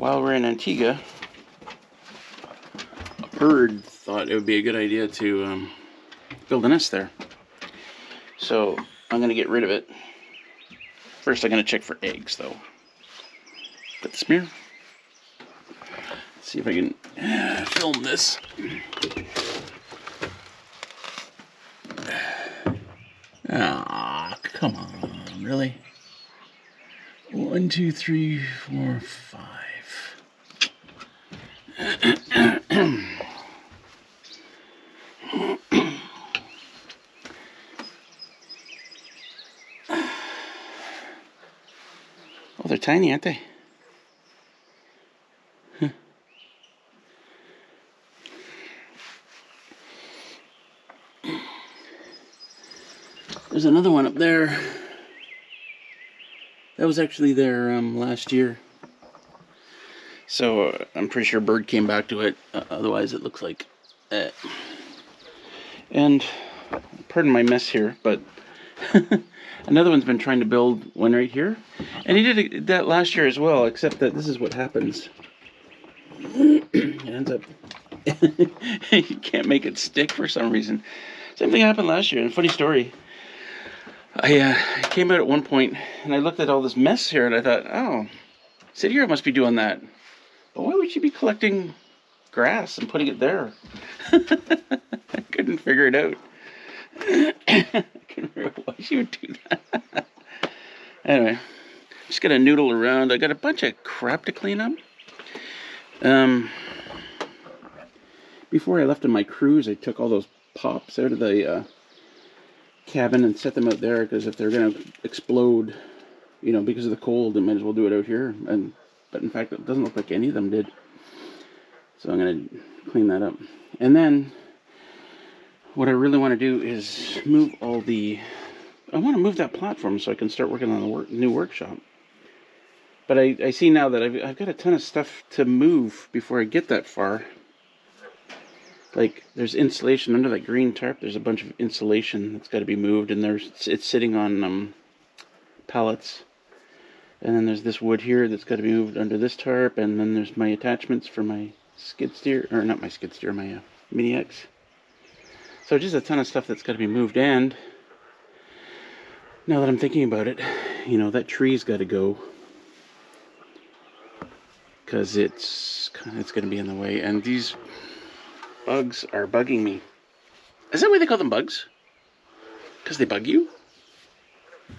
while we're in Antigua, a bird thought it would be a good idea to build a nest there. So I'm going to get rid of it. First, I'm going to check for eggs, though. Put the smear. Let's see if I can film this. Ah, come on, really? 1, 2, 3, 4, 5. Oh, they're tiny, aren't they? Huh. There's another one up there. That was actually there last year. So I'm pretty sure a bird came back to it. Otherwise, it looks like that. And pardon my mess here, but another one's been trying to build one right here. And he did that last year as well, except that this is what happens. It ends up... you can't make it stick for some reason. Same thing happened last year. And funny story. I came out at one point, and I looked at all this mess here, and I thought, oh, City Hero must be doing that. But why would she be collecting grass and putting it there? I couldn't figure it out. I couldn't figure out why she would do that. Anyway, just gotta noodle around. I got a bunch of crap to clean up. Before I left on my cruise, I took all those pops out of the cabin and set them out there, because if they're gonna explode, you know, because of the cold, I might as well do it out here. But in fact, it doesn't look like any of them did. So I'm gonna clean that up. And then what I really want to do is move all the... I want to move that platform so I can start working on the new workshop. But I see now that I've got a ton of stuff to move before I get that far. Like, there's insulation under that green tarp. There's a bunch of insulation that's got to be moved, and it's sitting on pallets. And then there's this wood here that's got to be moved under this tarp, and then there's my attachments for my skid steer, or not my skid steer, my Mini X. So just a ton of stuff that's got to be moved. And now that I'm thinking about it, you know, that tree's got to go, because it's going to be in the way. And these bugs are bugging me. Is that why they call them bugs? Because they bug you? I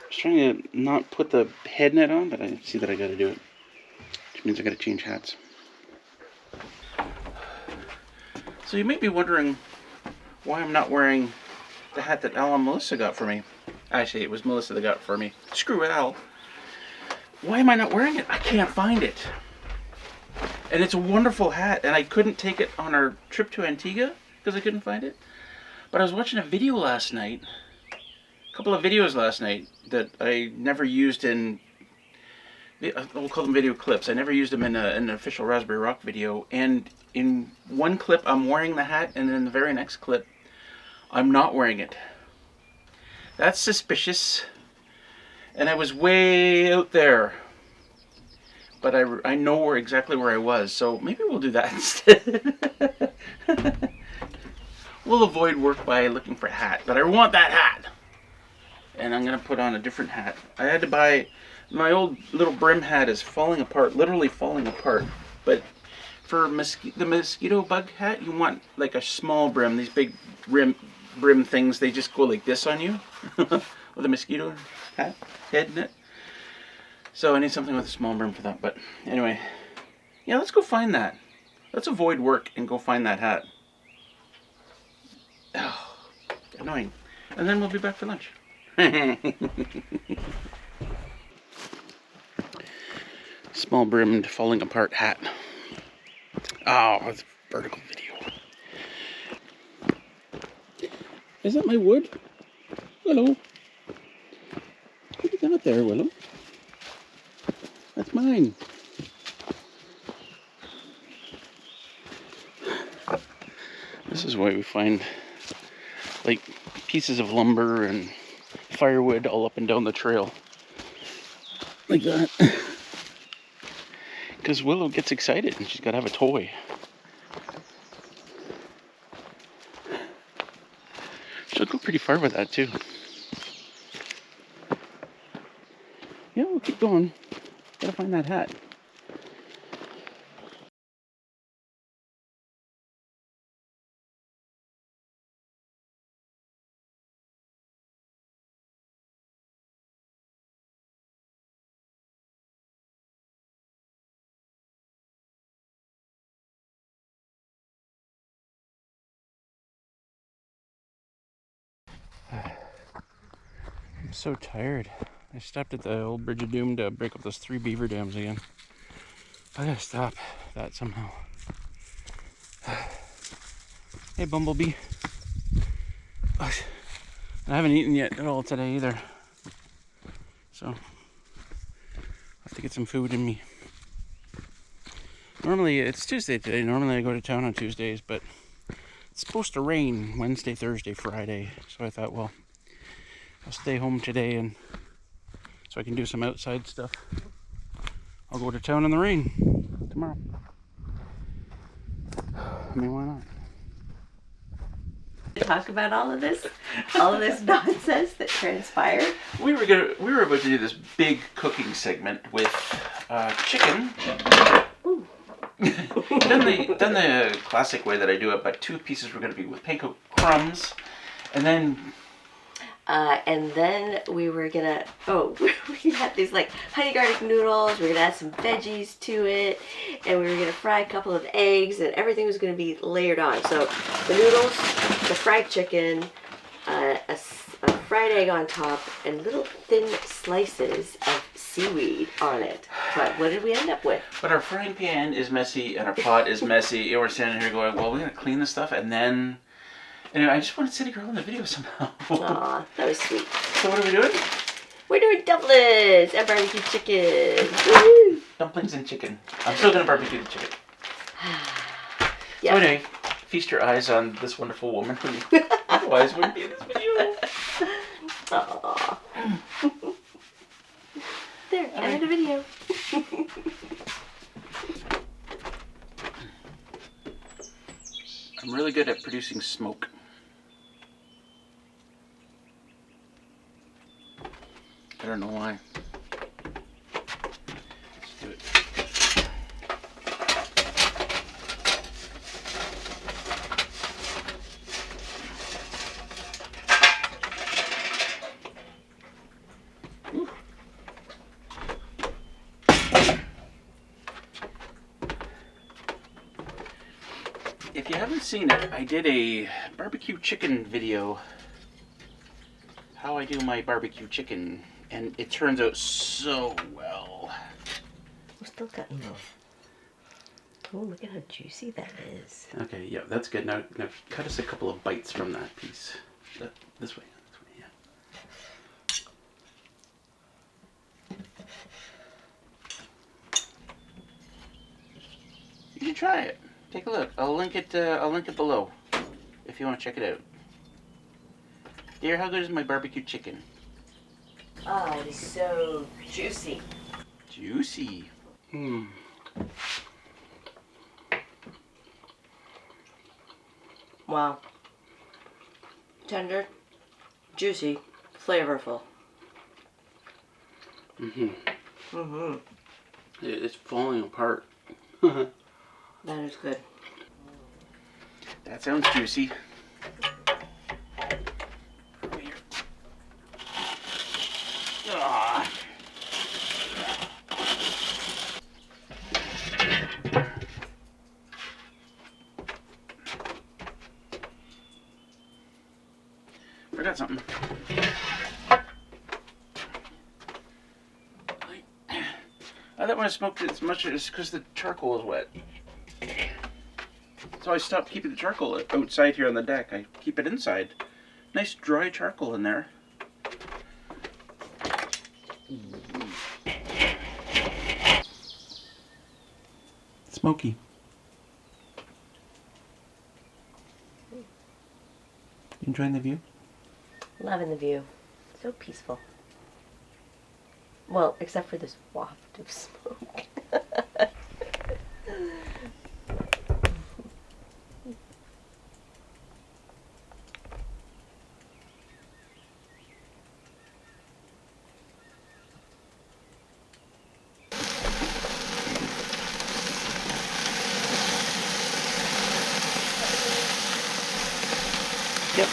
was trying to not put the head net on, but I see that I got to do it, which means I got to change hats. So you might be wondering why I'm not wearing the hat that Al and Melissa got for me. Actually, it was Melissa that got it for me. Screw Al. Why am I not wearing it? I can't find it. And it's a wonderful hat, and I couldn't take it on our trip to Antigua because I couldn't find it. But I was watching a video last night, a couple of videos last night that I never used in, we'll call them video clips. I never used them in an official Raspberry Rock video. And in one clip, I'm wearing the hat, and in the very next clip, I'm not wearing it. That's suspicious. And I was way out there. But I know exactly where I was, so maybe we'll do that instead. We'll avoid work by looking for a hat, but I want that hat. And I'm going to put on a different hat. I had to buy, my old little brim hat is falling apart, literally falling apart. But for the mosquito bug hat, you want like a small brim. These big brim things, they just go like this on you with a mosquito hat, head in it. So I need something with a small brim for that. But anyway, yeah, let's go find that. Let's avoid work and go find that hat. Oh, annoying. And then we'll be back for lunch. Small brimmed falling apart hat. Oh, it's a vertical video. Is that my wood? Willow. What do you got there, Willow? That's mine. This is why we find like pieces of lumber and firewood all up and down the trail. Like that. Because Willow gets excited and she's got to have a toy. She'll go pretty far with that too. Yeah, we'll keep going. Gotta find that hat. I'm so tired. I stopped at the old Bridge of Doom to break up those 3 beaver dams again. I gotta stop that somehow. Hey, Bumblebee. I haven't eaten yet at all today either. So, I'll have to get some food in me. Normally, it's Tuesday today. Normally I go to town on Tuesdays, but it's supposed to rain Wednesday, Thursday, Friday. So I thought, well, I'll stay home today and so I can do some outside stuff. I'll go to town in the rain tomorrow. I mean, why not? Talk about all of this nonsense that transpired. We were about to do this big cooking segment with chicken. Ooh. done the classic way that I do it, but 2 pieces were going to be with panko crumbs, and then we were gonna, we had these like honey garlic noodles, we were gonna add some veggies to it, and we were gonna fry a couple of eggs, and everything was gonna be layered on. So the noodles, the fried chicken, a fried egg on top, and little thin slices of seaweed on it. But what did we end up with? But our frying pan is messy, and our pot is messy, and we're standing here going, well, we're going to clean this stuff, and then... Anyway, I just wanted City Girl in the video somehow. Aw, that was sweet. So what are we doing? We're doing dumplings and barbecue chicken. Woo-hoo. Dumplings and chicken. I'm still going to barbecue the chicken. Yeah. So anyway, feast your eyes on this wonderful woman who otherwise wouldn't be in this video. Aww. There, end the video. I'm really good at producing smoke. I don't know why. Let's do it. Ooh. If you haven't seen it, I did a barbecue chicken video. How I do my barbecue chicken. And it turns out so well. We're still cutting both. Oh, look at how juicy that is. Okay, yeah, that's good. Now cut us a couple of bites from that piece. This way, yeah. You should try it. Take a look. I'll link it below if you want to check it out. Dear, how good is my barbecue chicken? Oh, it is so juicy. Juicy. Mmm. Wow. Tender, juicy, flavorful. It's falling apart. That is good. That sounds juicy. Ah. Forgot something. I thought when I smoked it as much as because the charcoal is wet. So I stopped keeping the charcoal outside here on the deck. I keep it inside. Nice dry charcoal in there. Smoky. You enjoying the view? Loving the view. So peaceful. Well, except for this waft of smoke. Yep.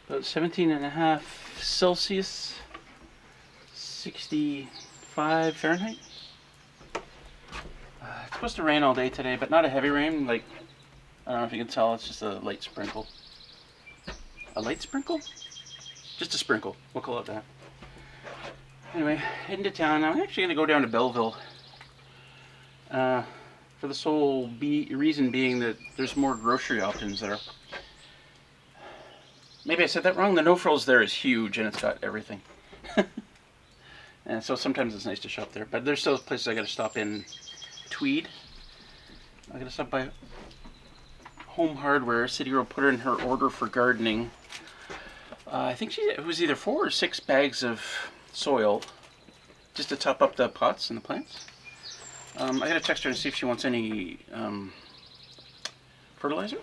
About 17.5 Celsius, 65 Fahrenheit. It's supposed to rain all day today, but not a heavy rain. Like, I don't know if you can tell, it's just a light sprinkle. A light sprinkle? Just a sprinkle. We'll call it that. Anyway, heading to town. I'm actually going to go down to Belleville. For the sole reason being that there's more grocery options there. Maybe I said that wrong. The No Frills there is huge and it's got everything. And so sometimes it's nice to shop there. But there's still places I gotta stop in. Tweed. I gotta stop by Home Hardware. City Girl put in her order for gardening. I think it was either 4 or 6 bags of soil just to top up the pots and the plants. I gotta text her and see if she wants any fertilizer.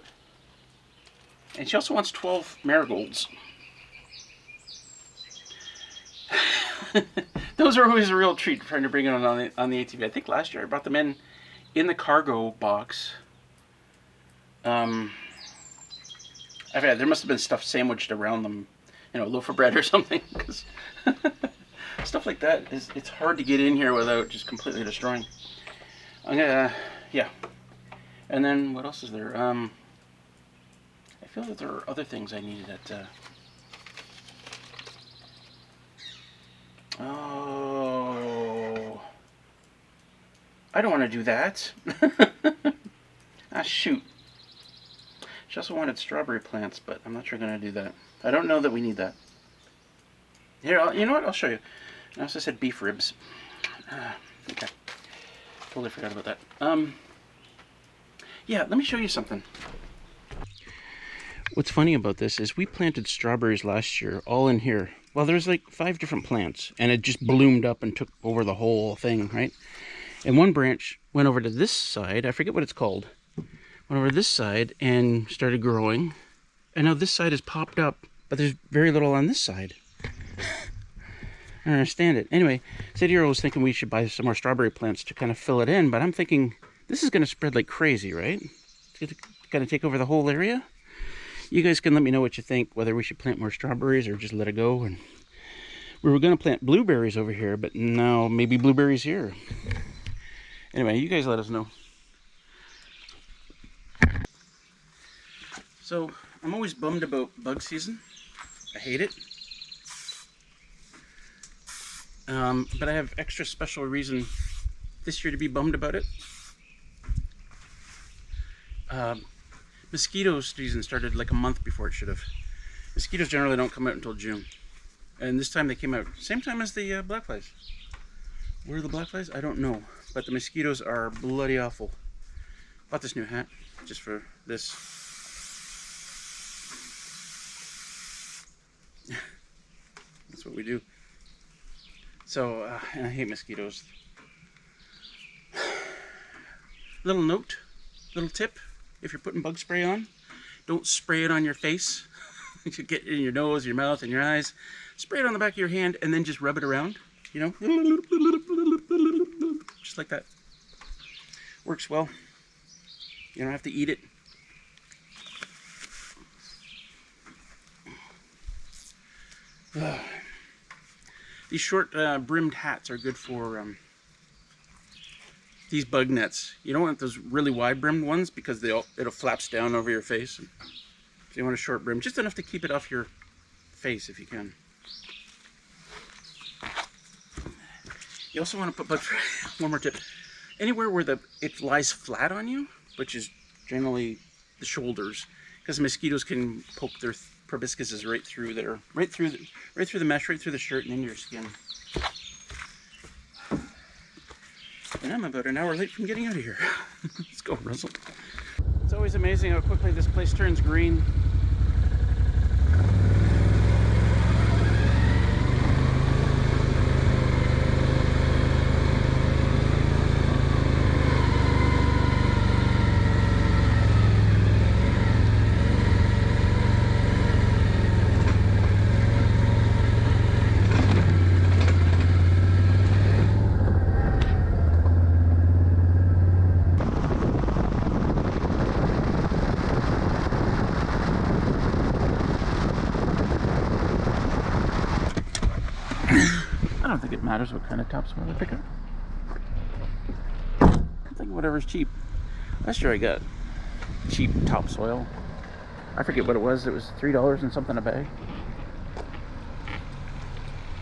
And she also wants 12 marigolds. Those are always a real treat, trying to bring it on the ATV. I think last year I brought them in the cargo box. There must have been stuff sandwiched around them, a loaf of bread or something, because stuff like that it's hard to get in here without just completely destroying. I'm gonna, yeah. And then what else is there? I feel that there are other things I needed at. Oh, I don't want to do that. Ah, shoot. She also wanted strawberry plants, but I'm not sure I'm going to do that. I don't know that we need that. Here, you know what? I'll show you. I also said beef ribs. Okay. Totally forgot about that. Yeah, let me show you something. What's funny about this is we planted strawberries last year, all in here. Well, there's like 5 different plants, and it just bloomed up and took over the whole thing, right? And one branch went over to this side, I forget what it's called, went over this side and started growing. And now this side has popped up, but there's very little on this side. I don't understand it. Anyway, City Girl was thinking we should buy some more strawberry plants to kind of fill it in, but I'm thinking this is going to spread like crazy, right? It's going to take over the whole area. You guys can let me know what you think, whether we should plant more strawberries or just let it go. And we were going to plant blueberries over here, but now maybe blueberries here. Anyway, you guys let us know. So, I'm always bummed about bug season. I hate it. But I have extra special reason this year to be bummed about it. Mosquito season started like a month before it should have. Mosquitoes generally don't come out until June. And this time they came out same time as the black flies. Where are the black flies? I don't know. But the mosquitoes are bloody awful. Bought this new hat just for this. That's what we do. So, and I hate mosquitoes. Little note, little tip. If you're putting bug spray on, don't spray it on your face. You should get it in your nose, your mouth, and your eyes. Spray it on the back of your hand and then just rub it around, just like that. Works well. You don't have to eat it. These short brimmed hats are good for these bug nets. You don't want those really wide brimmed ones because it'll flaps down over your face. So you want a short brim, just enough to keep it off your face if you can. You also want to put, one more tip, anywhere where it lies flat on you, which is generally the shoulders, because mosquitoes can poke their proboscises right through there, right through the mesh, right through the shirt and into your skin. And I'm about an hour late from getting out of here. Let's go, Russell. It's always amazing how quickly this place turns green. I don't think it matters what kind of topsoil I pick up. I think whatever's cheap. Last year I got cheap topsoil. I forget what it was. It was $3 and something a bag.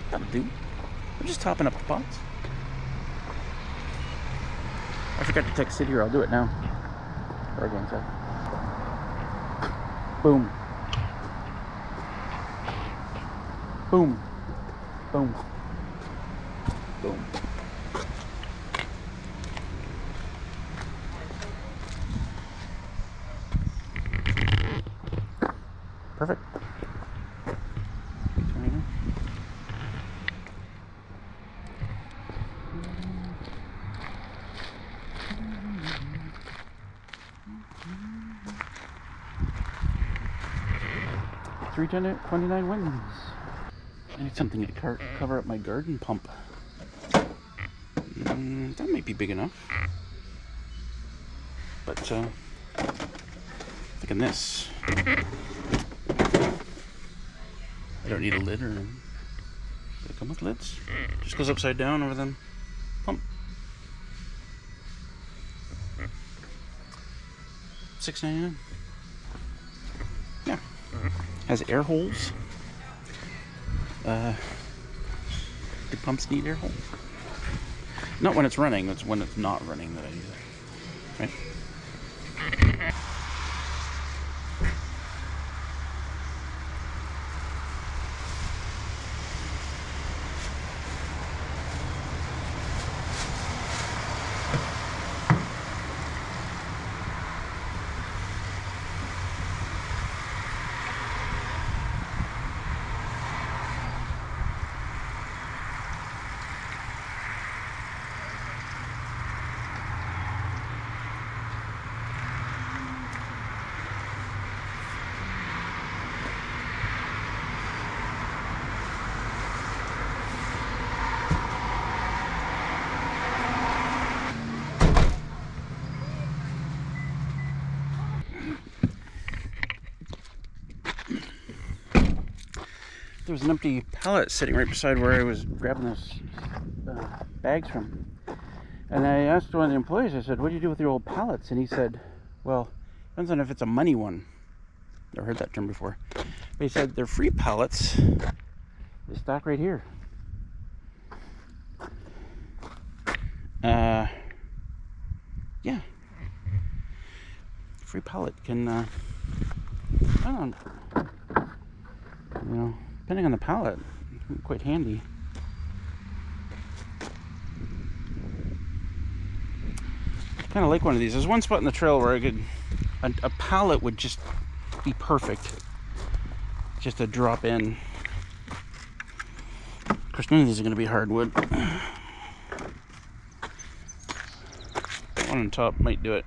That'll do. I'm just topping up the pots. I forgot to text City, or I'll do it now. Or again, so. Boom. Boom. Boom. Boom. Perfect. $3.29 wins. I need something to cover up my garden pump. That might be big enough. But, thinking this. I don't need a lid or... Does it come with lids? Just goes upside down over the pump. $6.99. Yeah. Has air holes. Do pumps need air holes? Not when it's running, it's when it's not running that I use it. Right? There was an empty pallet sitting right beside where I was grabbing those bags from. And I asked one of the employees, I said, what do you do with your old pallets? And he said, well, depends on if it's a money one. Never heard that term before. But he said, they're free pallets. They stock right here. Yeah. Free pallet can, I don't know, depending on the pallet, quite handy. I kind of like one of these. There's one spot in the trail where I could, a pallet would just be perfect. Just to drop in. Of course, none of these are going to be hardwood. One on top might do it.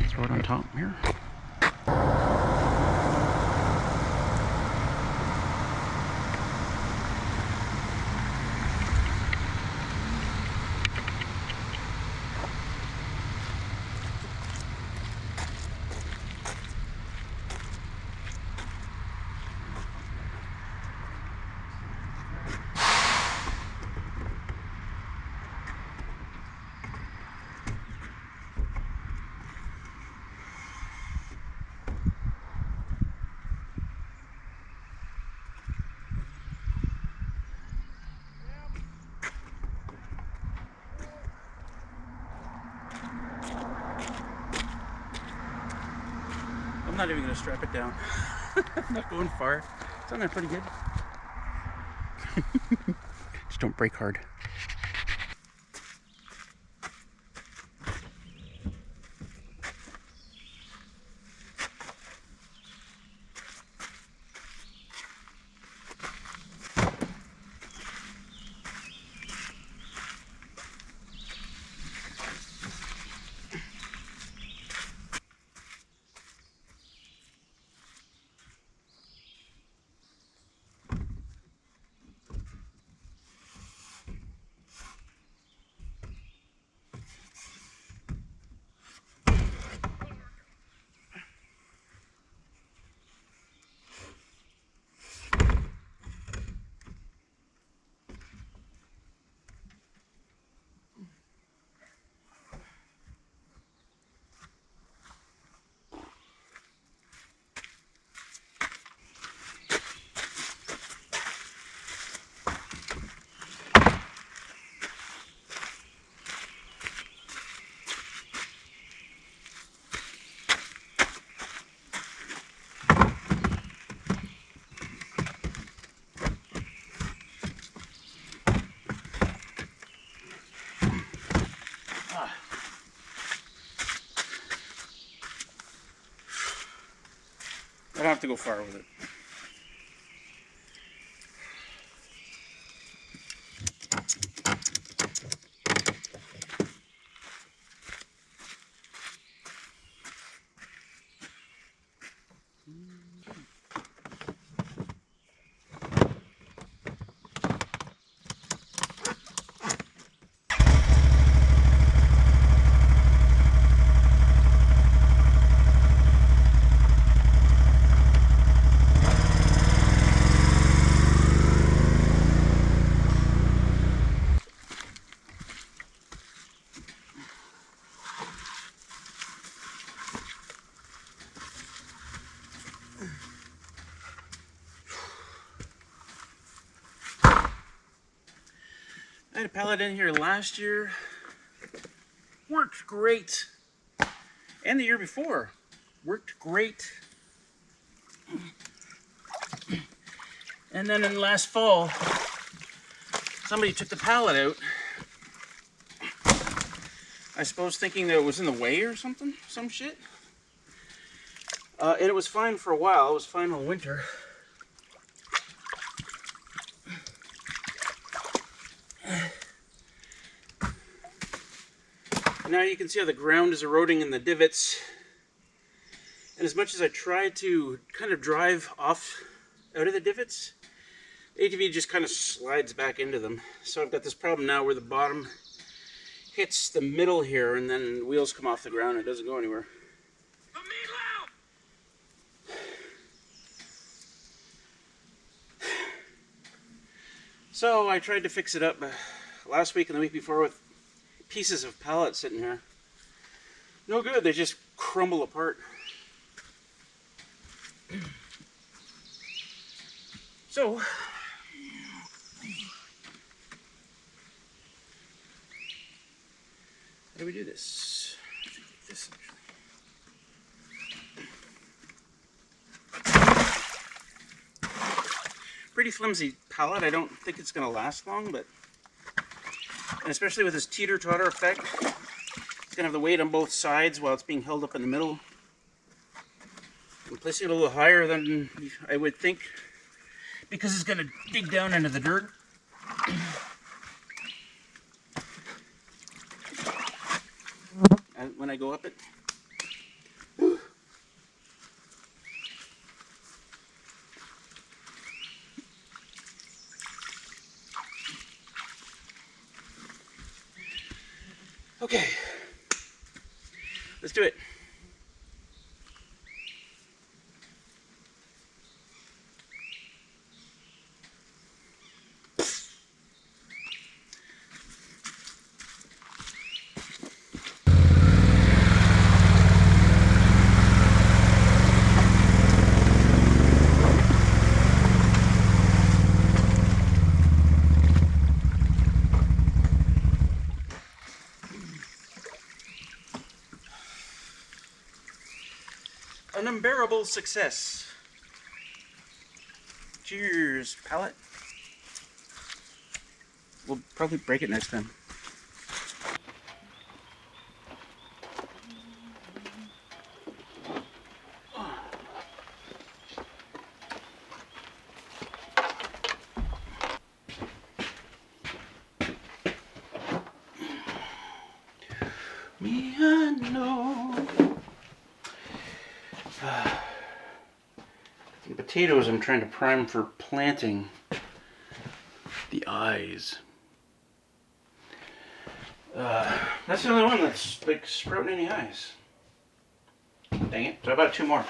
Throw it on top here. not even gonna strap it down. I'm not going far. It's on there pretty good. Just don't brake hard. I don't have to go far with it. I had a pallet in here last year. Worked great. And the year before. Worked great. And then in last fall, somebody took the pallet out. I suppose thinking that it was in the way or something. Some shit. And it was fine for a while. It was fine all winter. Now you can see how the ground is eroding in the divots. And as much as I try to kind of drive off out of the divots, the ATV just kind of slides back into them. So I've got this problem now where the bottom hits the middle here and then wheels come off the ground and it doesn't go anywhere. So I tried to fix it up last week and the week before with pieces of pallet sitting here. No good, they just crumble apart. So, how do we do this? I think like this actually. Pretty flimsy pallet. I don't think it's going to last long, but and especially with this teeter-totter effect, it's going to have the weight on both sides while it's being held up in the middle. I'm placing it a little higher than I would think because it's going to dig down into the dirt. And when I go up it. Okay, let's do it. Considerable success. Cheers, pallet. We'll probably break it next time. Me, I know. The potatoes I'm trying to prime for planting the eyes. That's the only one that's like sprouting any eyes. Dang it. So about 2 more.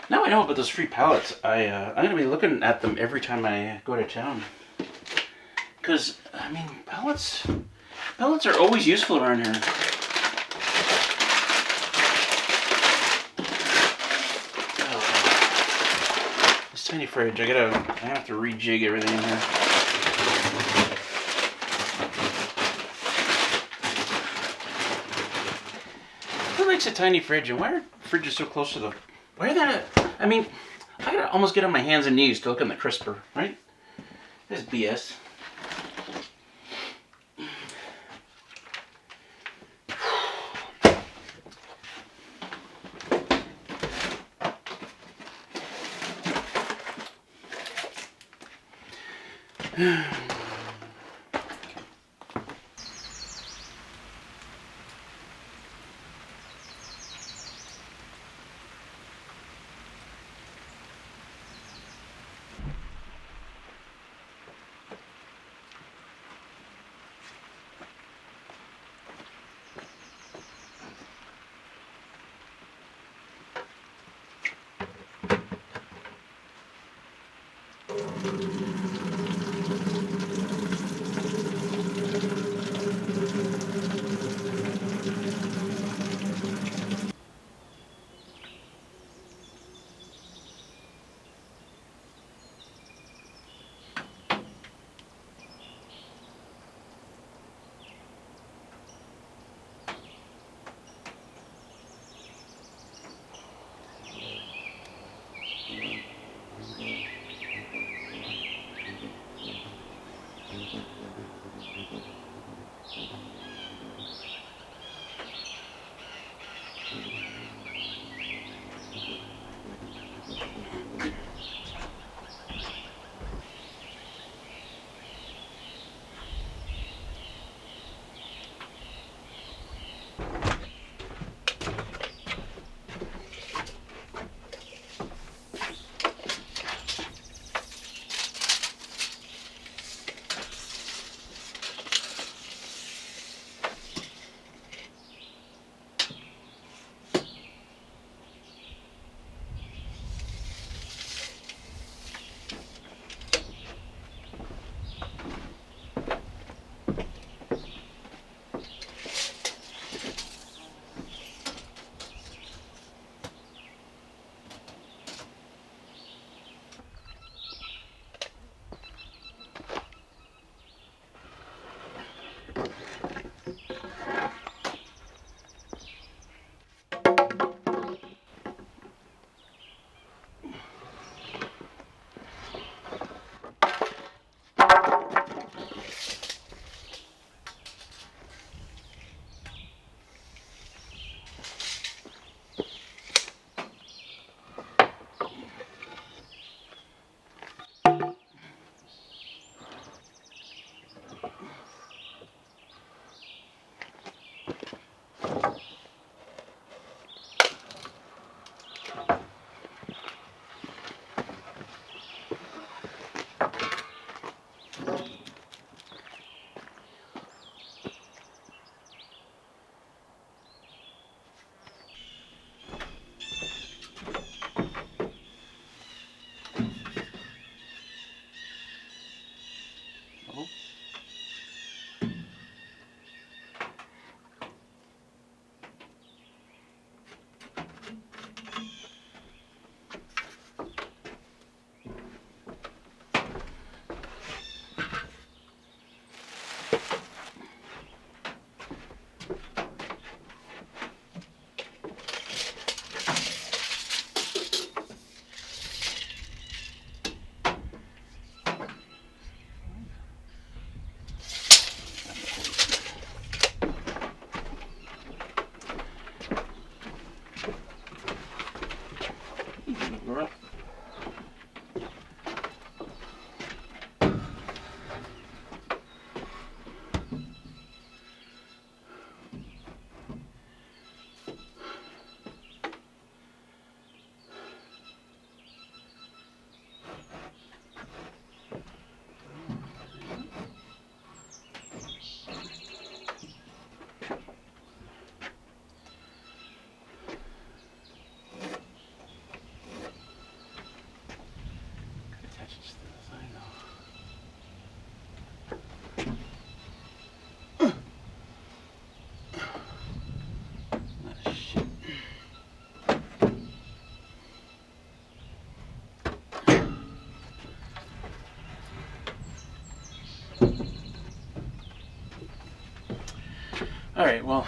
Now I know about those free pallets. I'm gonna be looking at them every time I go to town. Cause I mean, pallets are always useful around here. Oh, this tiny fridge. I have to rejig everything in here. Who likes a tiny fridge? And why are fridges so close to the? Why are that? I mean, I gotta almost get on my hands and knees to look in the crisper, right? This is BS. Alright, well,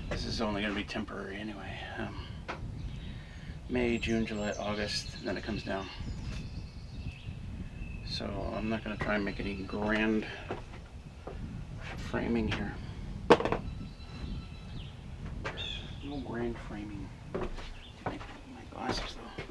this is only going to be temporary anyway. May, June, July, August, and then it comes down. So I'm not going to try and make any grand framing here. No grand framing. My glasses though.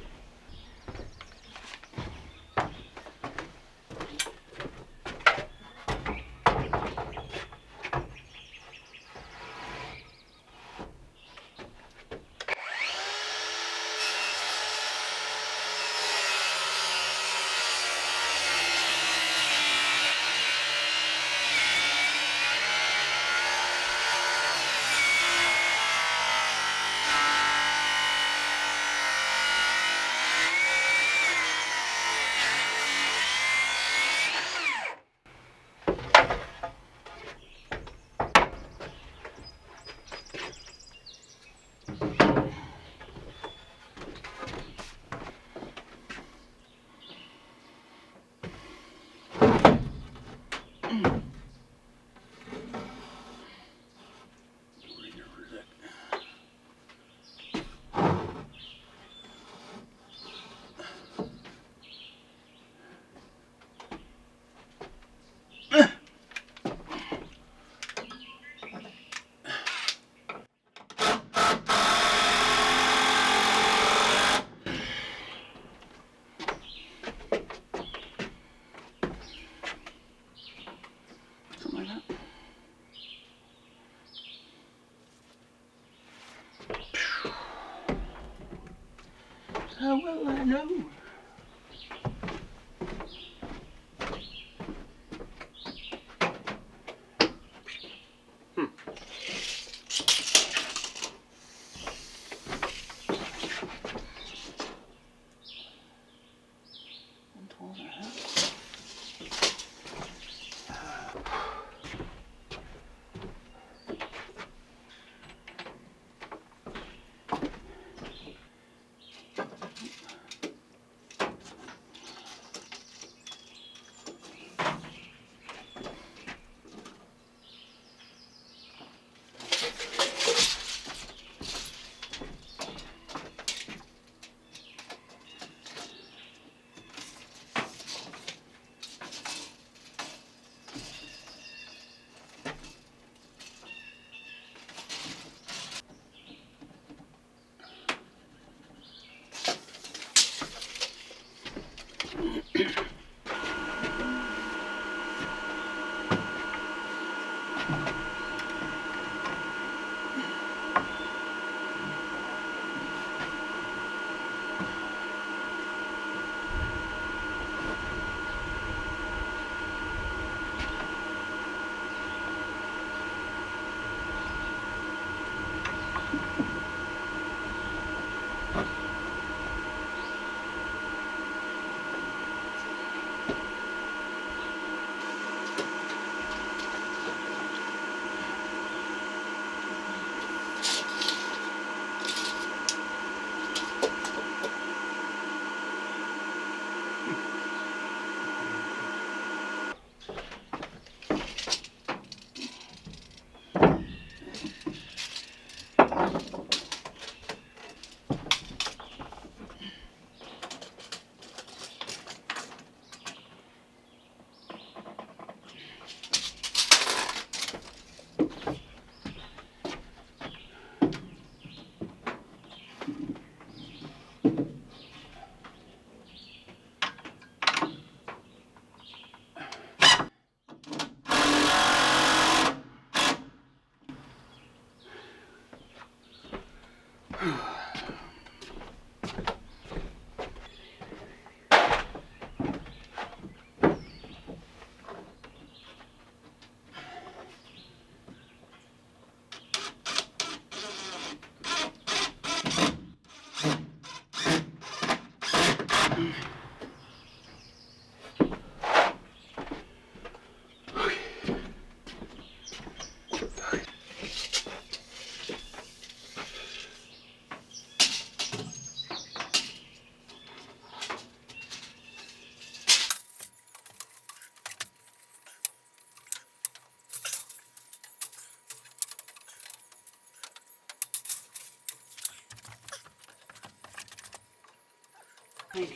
Something like that. How will I know? tiny.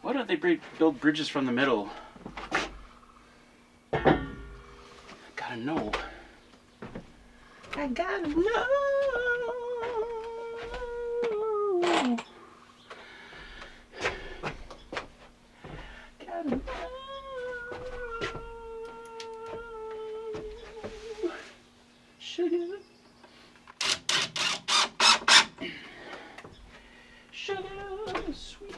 Why don't they build bridges from the middle? Gotta know. I gotta know. Gotta know. Sugar. Sugar sweet.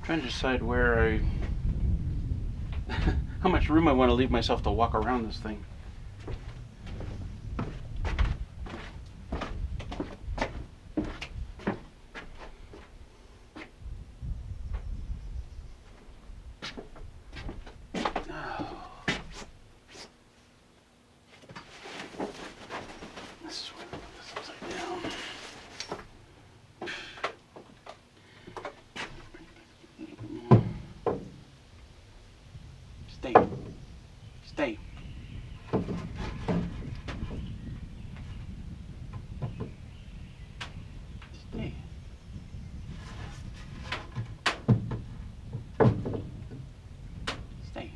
Trying to decide where how much room I want to leave myself to walk around this thing. This is where I put this upside down. Stay. Stay. Stay. Stay.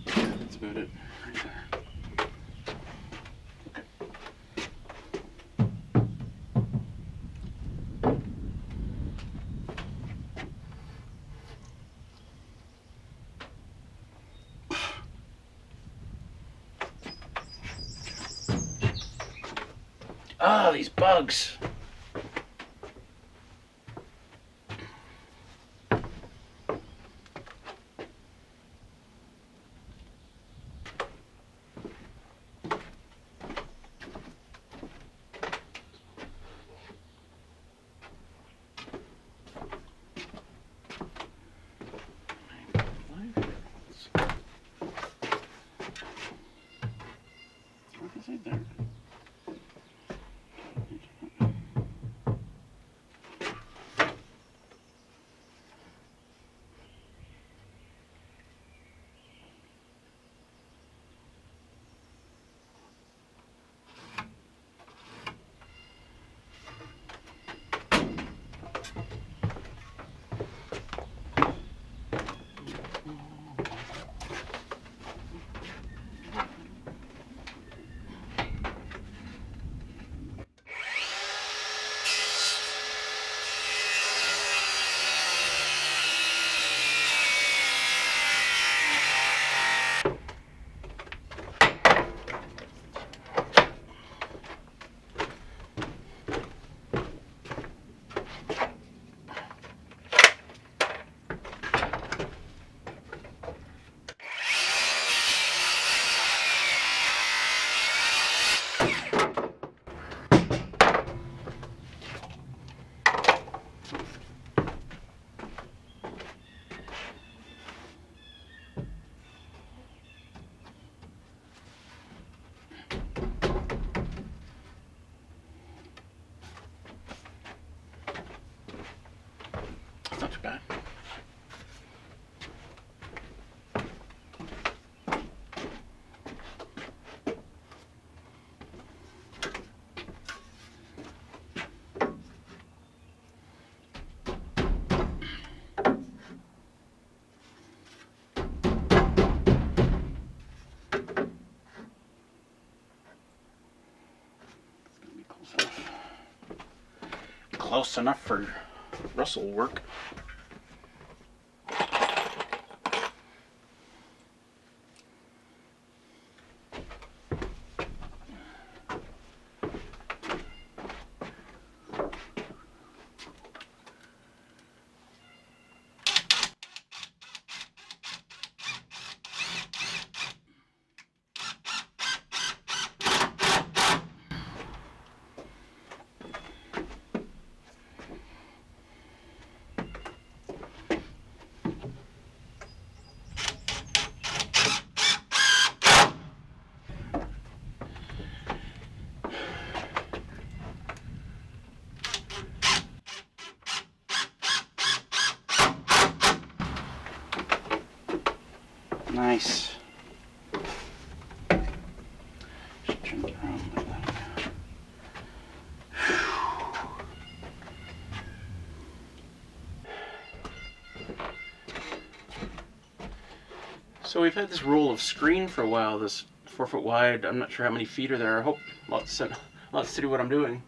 That's about it. Right there. Okay. Ah, these bugs. too bad. Close enough for Russell work. Nice. Just turn it around like that. So we've had this roll of screen for a while, this 4 foot wide. I'm not sure how many feet are there. I hope lots to do what I'm doing.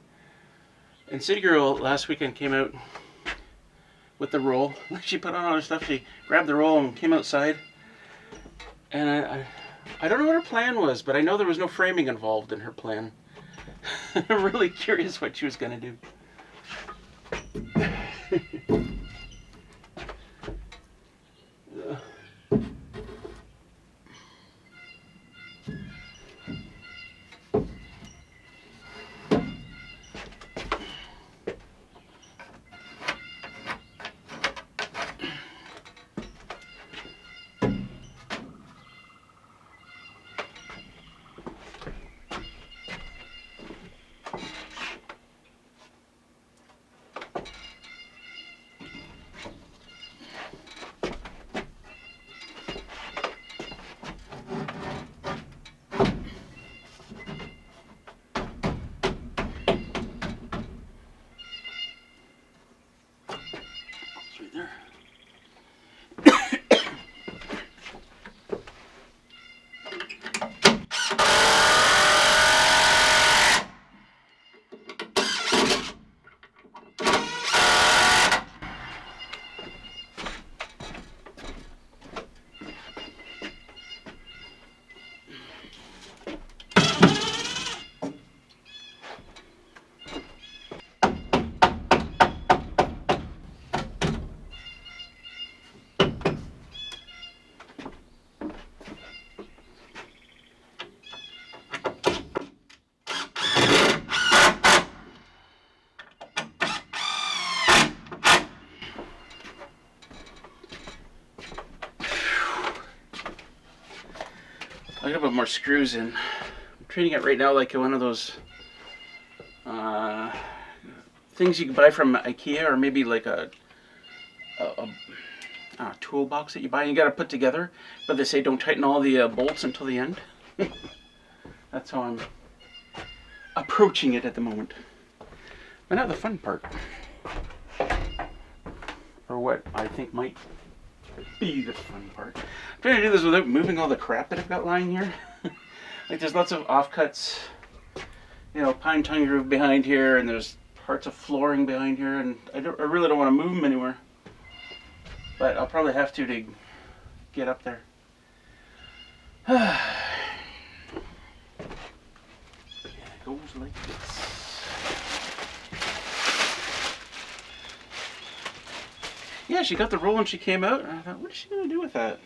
And City Girl last weekend came out with the roll. She put on all her stuff. She grabbed the roll and came outside. And I don't know what her plan was, but I know there was no framing involved in her plan. I'm really curious what she was going to do. I gotta put more screws in. I'm treating it right now like one of those things you can buy from IKEA, or maybe like a toolbox that you buy and you gotta put together, but they say don't tighten all the bolts until the end. That's how I'm approaching it at the moment. But now the fun part, or what I think might be the fun part. I'm trying to do this without moving all the crap that I've got lying here. Like there's lots of offcuts, you know, pine tongue groove behind here, and there's parts of flooring behind here, and I really don't want to move them anywhere. But I'll probably have to get up there. It goes like this. Yeah, she got the roll and she came out, and I thought, what is she going to do with that?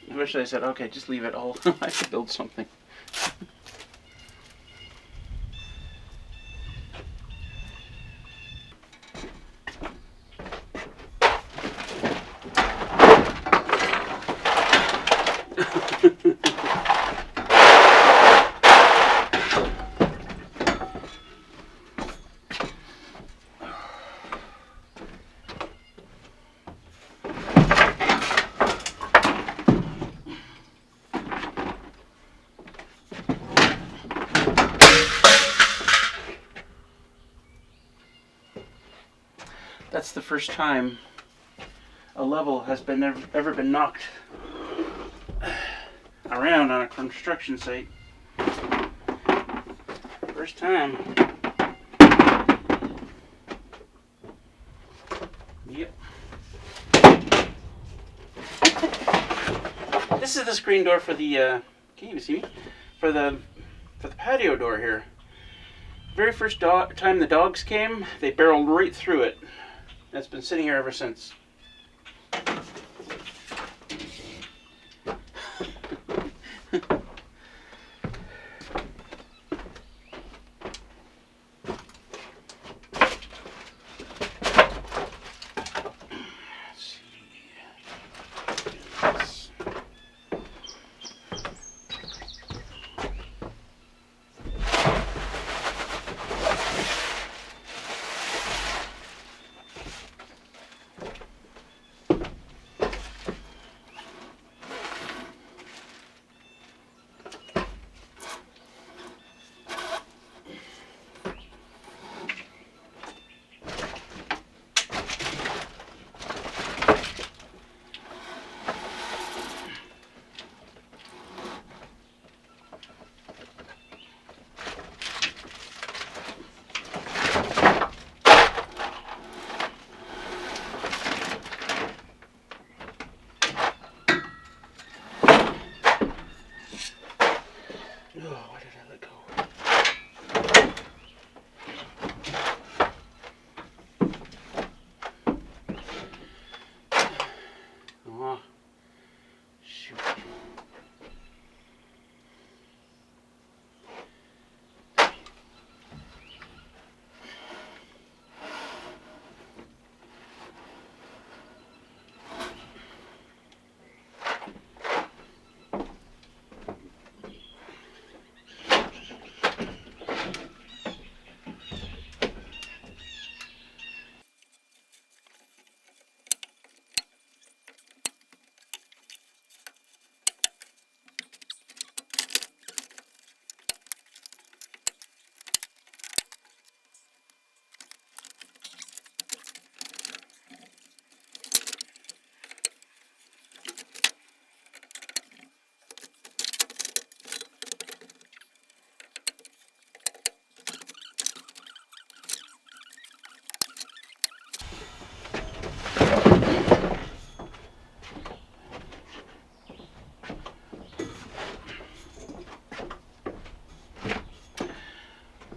Eventually I said, okay, just leave it all. I have to build something. That's the first time a level has been ever been knocked around on a construction site. First time. Yep. This is the screen door for the can you even see me? For the patio door here. Very first time the dogs came, they barreled right through it. It's been sitting here ever since.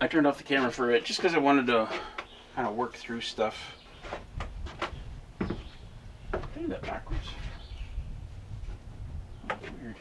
I turned off the camera for it just because I wanted to kind of work through stuff. Do that backwards. Oh, weird.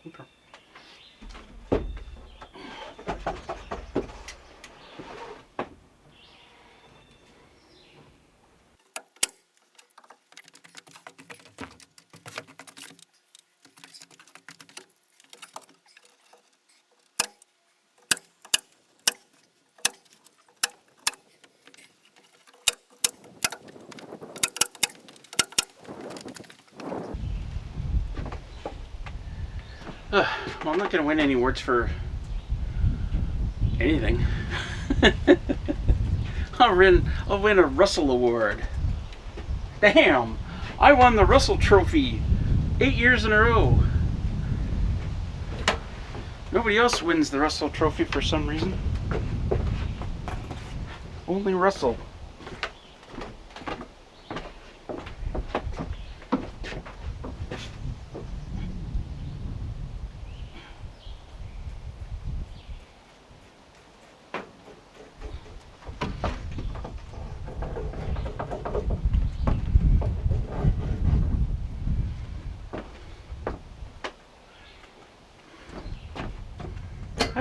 Okay. Well, I'm not going to win any awards for anything. I'll win a Russell Award. Damn! I won the Russell Trophy 8 years in a row. Nobody else wins the Russell Trophy for some reason. Only Russell.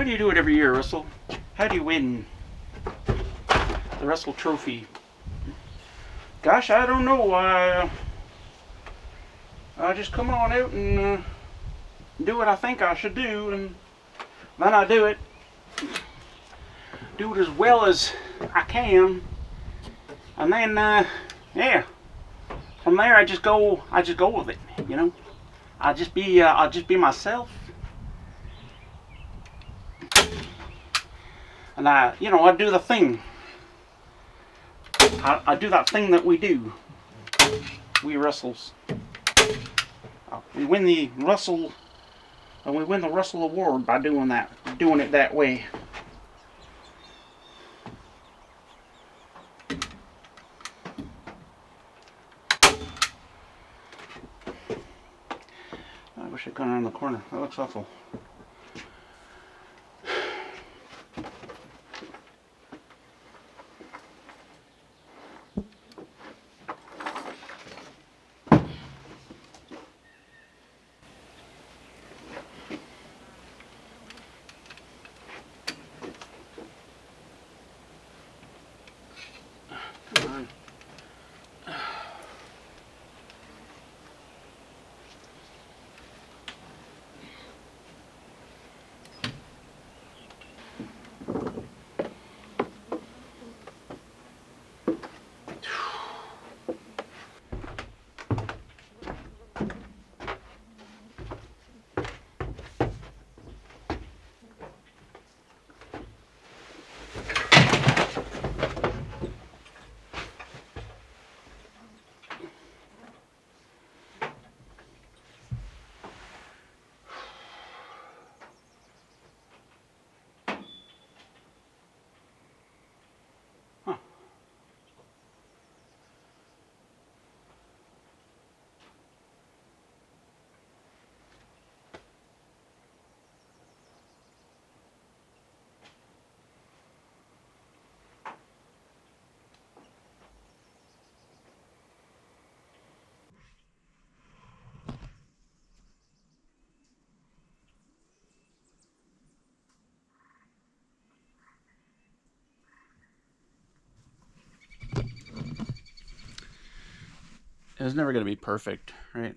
do you do it every year, Russell? How do you win the Russell Trophy? Gosh, I don't know. I just come on out and do what I think I should do, and then I do it. Do it as well as I can, and then yeah. From there, I just go with it. You know, I'll just be myself, and I do the thing. I do that thing that we do. We Russells. We win the Russell Award by doing it that way. I wish I'd gone around the corner. That looks awful. Come on. It's never going to be perfect, right?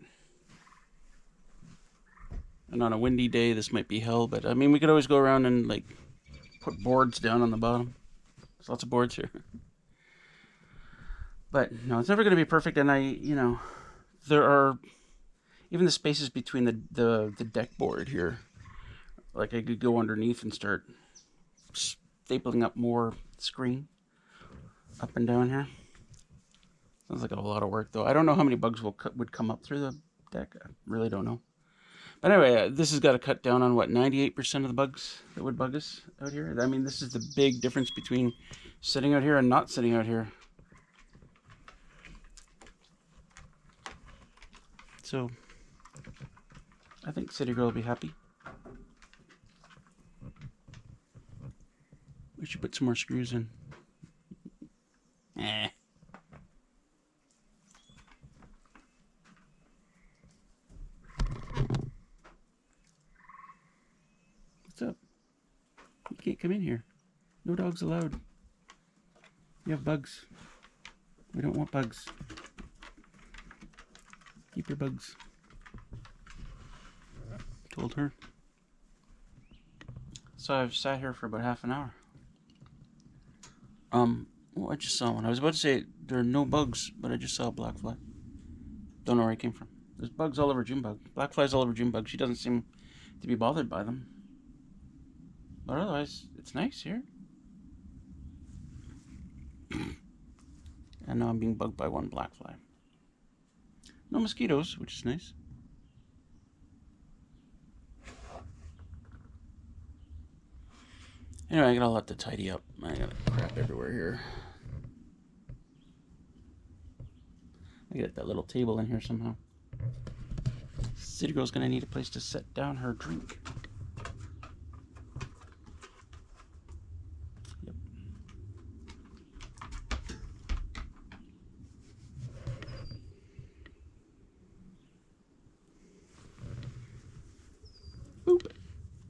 And on a windy day, this might be hell, but I mean, we could always go around and like put boards down on the bottom. There's lots of boards here. But no, it's never going to be perfect, and there are even the spaces between the deck board here. Like I could go underneath and start stapling up more screen up and down here. Sounds like a lot of work, though. I don't know how many bugs would come up through the deck. I really don't know. But anyway, this has got to cut down on, 98% of the bugs that would bug us out here. I mean, this is the big difference between sitting out here and not sitting out here. So, I think City Girl will be happy. We should put some more screws in. What's up? You can't come in here. No dogs allowed. You have bugs. We don't want bugs. Keep your bugs. Told her. So I've sat here for about half an hour. Well, I just saw one. I was about to say there are no bugs, but I just saw a black fly. Don't know where it came from. There's bugs all over Junebug. Black flies all over Junebug. She doesn't seem to be bothered by them. But otherwise, it's nice here. And now I'm being bugged by one black fly. No mosquitoes, which is nice. Anyway, I got a lot to tidy up. I got crap everywhere here. I get that little table in here somehow. City Girl's gonna need a place to set down her drink. Yep. Boop.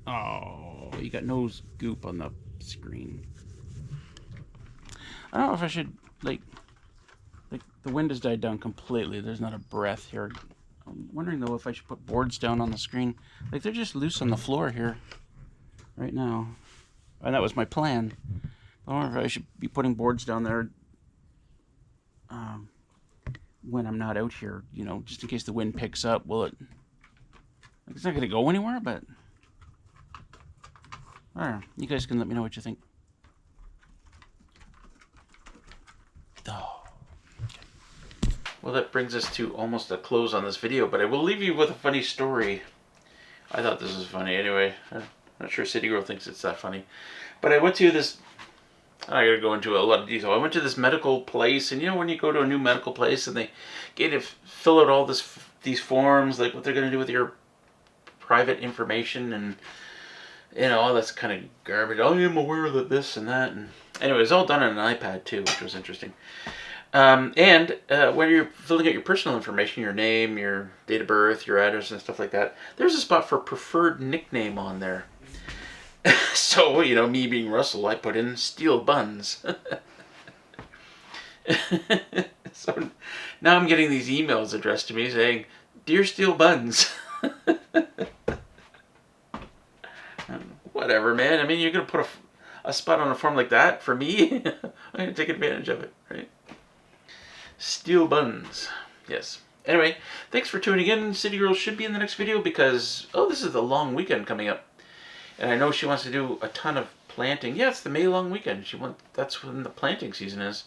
Oh. you got no goop on the screen. I don't know if I should, like the wind has died down completely. There's not a breath here. I'm wondering though if I should put boards down on the screen. Like they're just loose on the floor here right now. And that was my plan. I wonder if I should be putting boards down there when I'm not out here, you know, just in case the wind picks up. Will it? Like, it's not going to go anywhere, but I don't know. You guys can let me know what you think. Oh. Okay. Well, that brings us to almost a close on this video, but I will leave you with a funny story. I thought this was funny anyway. I'm not sure City Girl thinks it's that funny. But I went to this, I gotta go into a lot of detail. I went to this medical place, and you know when you go to a new medical place and they get to fill out all these forms, like what they're gonna do with your private information, and you know, all that's kind of garbage. I am aware of this and that, and anyway, it was all done on an iPad too, which was interesting. And when you're filling out your personal information, your name, your date of birth, your address, and stuff like that, there's a spot for preferred nickname on there. So, you know, me being Russell, I put in Steel Buns. So now I'm getting these emails addressed to me saying, "Dear Steel Buns." Whatever, man. I mean, you're going to put a spot on a form like that for me? I'm going to take advantage of it, right? Steel Buns. Yes. Anyway, thanks for tuning in. City Girl should be in the next video because, oh, this is the long weekend coming up. And I know she wants to do a ton of planting. Yeah, it's the May long weekend. That's when the planting season is.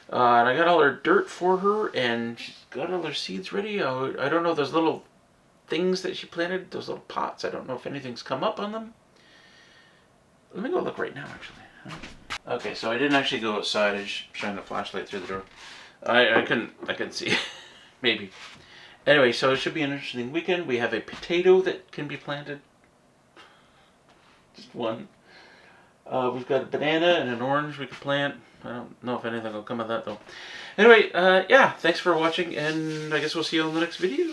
And I got all her dirt for her, and she's got all her seeds ready. I don't know, those little things that she planted, those little pots, I don't know if anything's come up on them. Let me go look right now, actually. Okay, so I didn't actually go outside. I just shined the flashlight through the door. I couldn't see. Maybe. Anyway, so it should be an interesting weekend. We have a potato that can be planted. Just one. We've got a banana and an orange we could plant. I don't know if anything will come of that, though. Anyway, yeah, thanks for watching, and I guess we'll see you on the next video.